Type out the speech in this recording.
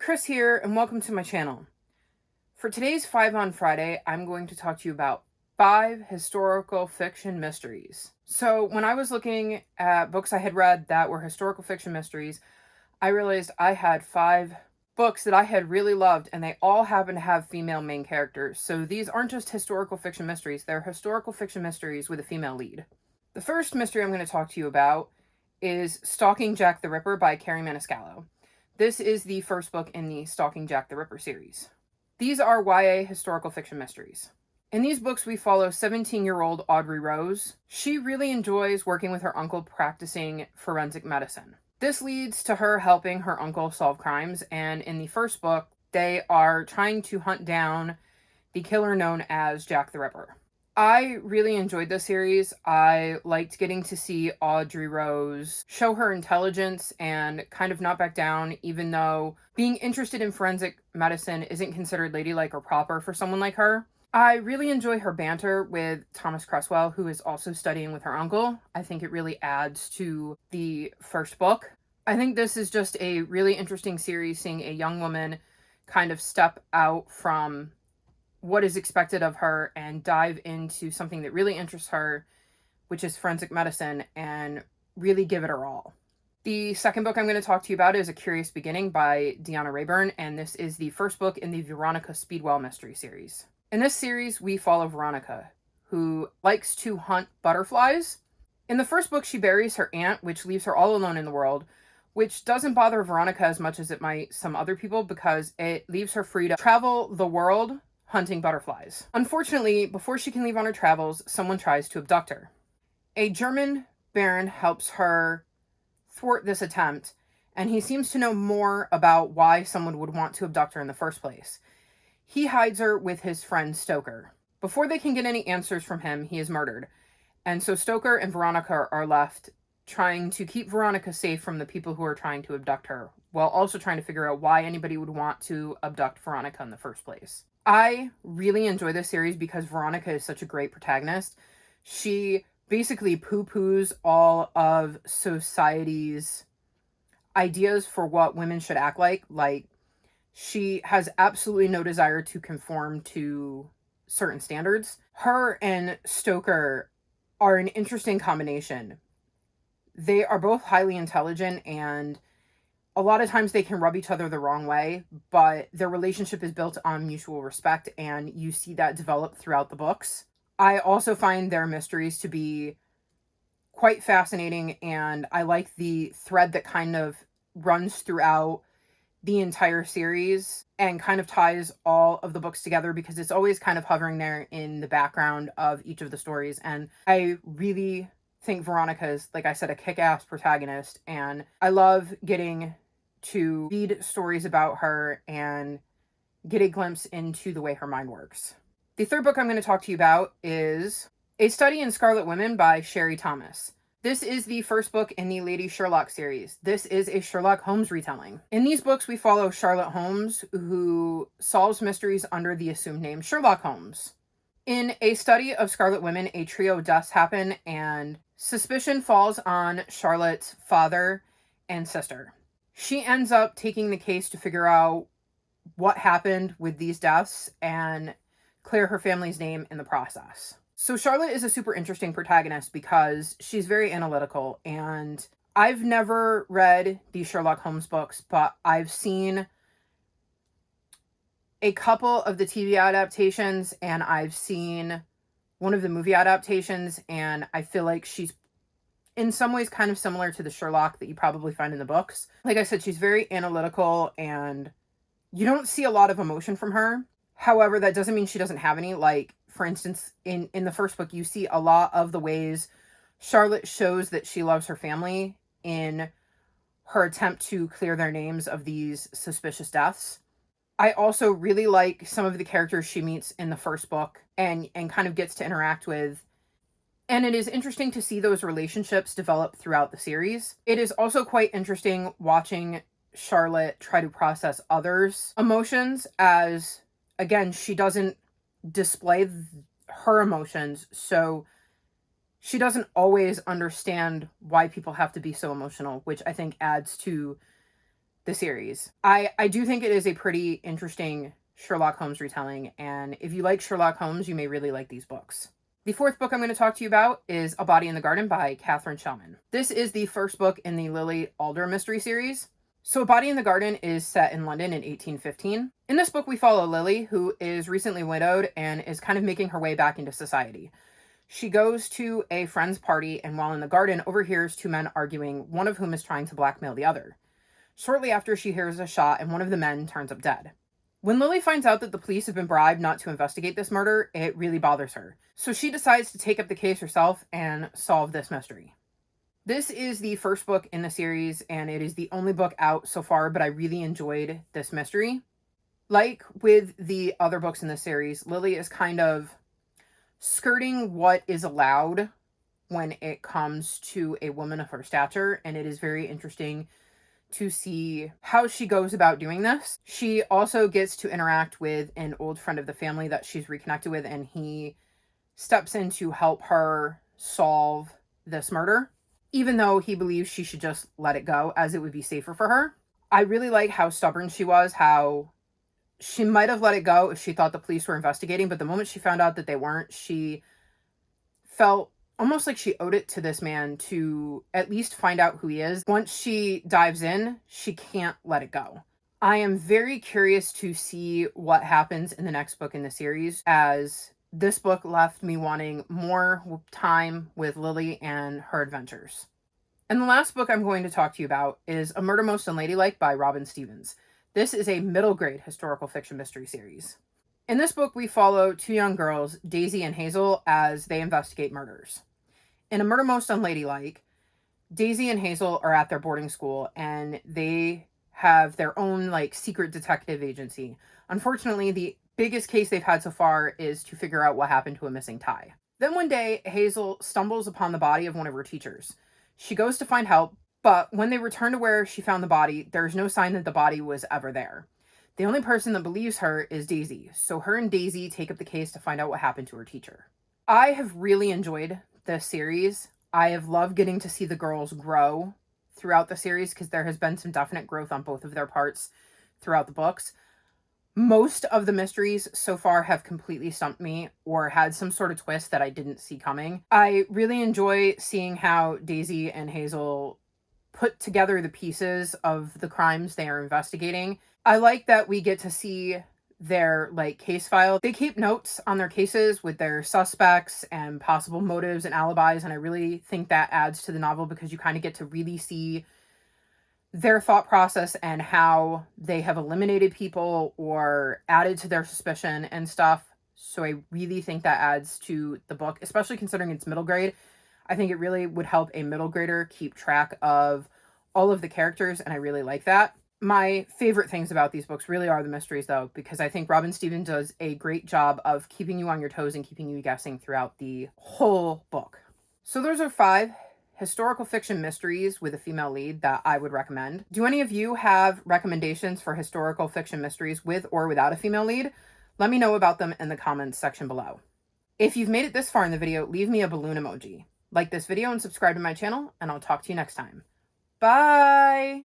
Chris here, and welcome to my channel. For today's 5 on Friday, I'm going to talk to you about 5 historical fiction mysteries. So when I was looking at books I had read that were historical fiction mysteries, I realized I had 5 books that I had really loved, and they all happen to have female main characters. So these aren't just historical fiction mysteries, they're historical fiction mysteries with a female lead. The first mystery I'm going to talk to you about is Stalking Jack the Ripper by Carrie Maniscalco. This is the first book in the Stalking Jack the Ripper series. These are YA historical fiction mysteries. In these books, we follow 17-year-old Audrey Rose. She really enjoys working with her uncle practicing forensic medicine. This leads to her helping her uncle solve crimes, and in the first book, they are trying to hunt down the killer known as Jack the Ripper. I really enjoyed this series. I liked getting to see Audrey Rose show her intelligence and kind of not back down, even though being interested in forensic medicine isn't considered ladylike or proper for someone like her. I really enjoy her banter with Thomas Cresswell, who is also studying with her uncle. I think it really adds to the first book. I think this is just a really interesting series, seeing a young woman kind of step out from what is expected of her and dive into something that really interests her, which is forensic medicine, and really give it her all. The second book I'm going to talk to you about is A Curious Beginning by Deanna Rayburn, and this is the first book in the Veronica Speedwell mystery series. In this series, we follow Veronica, who likes to hunt butterflies. In the first book, she buries her aunt, which leaves her all alone in the world, which doesn't bother Veronica as much as it might some other people because it leaves her free to travel the world hunting butterflies. Unfortunately, before she can leave on her travels, someone tries to abduct her. A German baron helps her thwart this attempt, and he seems to know more about why someone would want to abduct her in the first place. He hides her with his friend Stoker. Before they can get any answers from him, he is murdered. And so Stoker and Veronica are left trying to keep Veronica safe from the people who are trying to abduct her, while also trying to figure out why anybody would want to abduct Veronica in the first place. I really enjoy this series because Veronica is such a great protagonist. She basically poo-poos all of society's ideas for what women should act like. Like, she has absolutely no desire to conform to certain standards. Her and Stoker are an interesting combination. They are both highly intelligent, and a lot of times they can rub each other the wrong way, but their relationship is built on mutual respect, and you see that develop throughout the books. I also find their mysteries to be quite fascinating, and I like the thread that kind of runs throughout the entire series and kind of ties all of the books together because it's always kind of hovering there in the background of each of the stories. And I really think Veronica is, like I said, a kick-ass protagonist, and I love getting to read stories about her and get a glimpse into the way her mind works. The third book I'm going to talk to you about is A Study in Scarlet Women by Sherry Thomas. This is the first book in the Lady Sherlock series. This is a Sherlock Holmes retelling. In these books, we follow Charlotte Holmes, who solves mysteries under the assumed name Sherlock Holmes. In A Study of Scarlet Women, a trio of deaths happen, and suspicion falls on Charlotte's father and sister. She ends up taking the case to figure out what happened with these deaths and clear her family's name in the process. So Charlotte is a super interesting protagonist because she's very analytical, and I've never read the Sherlock Holmes books, but I've seen a couple of the TV adaptations, and I've seen one of the movie adaptations, and I feel like she's in some ways kind of similar to the Sherlock that you probably find in the books. Like I said, she's very analytical, and you don't see a lot of emotion from her. However, that doesn't mean she doesn't have any. Like, for instance, in the first book, you see a lot of the ways Charlotte shows that she loves her family in her attempt to clear their names of these suspicious deaths. I also really like some of the characters she meets in the first book and kind of gets to interact with. And it is interesting to see those relationships develop throughout the series. It is also quite interesting watching Charlotte try to process others' emotions as, again, she doesn't display her emotions, so she doesn't always understand why people have to be so emotional, which I think adds to the series. I do think it is a pretty interesting Sherlock Holmes retelling, and if you like Sherlock Holmes, you may really like these books. The fourth book I'm going to talk to you about is A Body in the Garden by Catherine Shellman. This is the first book in the Lily Alder mystery series. So A Body in the Garden is set in London in 1815. In this book, we follow Lily, who is recently widowed and is kind of making her way back into society. She goes to a friend's party and while in the garden overhears two men arguing, one of whom is trying to blackmail the other. Shortly after, she hears a shot and one of the men turns up dead. When Lily finds out that the police have been bribed not to investigate this murder, it really bothers her. So she decides to take up the case herself and solve this mystery. This is the first book in the series, and it is the only book out so far, but I really enjoyed this mystery. Like with the other books in the series, Lily is kind of skirting what is allowed when it comes to a woman of her stature, and it is very interesting to see how she goes about doing this. She also gets to interact with an old friend of the family that she's reconnected with, and he steps in to help her solve this murder, even though he believes she should just let it go as it would be safer for her. I really like how stubborn she was, how she might have let it go if she thought the police were investigating, but the moment she found out that they weren't, she felt almost like she owed it to this man to at least find out who he is. Once she dives in, she can't let it go. I am very curious to see what happens in the next book in the series, as this book left me wanting more time with Lily and her adventures. And the last book I'm going to talk to you about is A Murder Most Unladylike by Robin Stevens. This is a middle grade historical fiction mystery series. In this book, we follow two young girls, Daisy and Hazel, as they investigate murders. In A Murder Most Unladylike, Daisy and Hazel are at their boarding school and they have their own secret detective agency. Unfortunately, the biggest case they've had so far is to figure out what happened to a missing tie. Then one day, Hazel stumbles upon the body of one of her teachers. She goes to find help, but when they return to where she found the body, there's no sign that the body was ever there. The only person that believes her is Daisy, so her and Daisy take up the case to find out what happened to her teacher. I have really enjoyed this series. I have loved getting to see the girls grow throughout the series because there has been some definite growth on both of their parts throughout the books. Most of the mysteries so far have completely stumped me or had some sort of twist that I didn't see coming. I really enjoy seeing how Daisy and Hazel put together the pieces of the crimes they are investigating. I like that we get to see their case file. They keep notes on their cases with their suspects and possible motives and alibis, and I really think that adds to the novel because you kind of get to really see their thought process and how they have eliminated people or added to their suspicion and stuff. So I really think that adds to the book, especially considering it's middle grade. I think it really would help a middle grader keep track of all of the characters, and I really like that. My favorite things about these books really are the mysteries, though, because I think Robin Stevens does a great job of keeping you on your toes and keeping you guessing throughout the whole book. So those are 5 historical fiction mysteries with a female lead that I would recommend. Do any of you have recommendations for historical fiction mysteries with or without a female lead? Let me know about them in the comments section below. If you've made it this far in the video, leave me a balloon emoji. Like this video and subscribe to my channel, and I'll talk to you next time. Bye!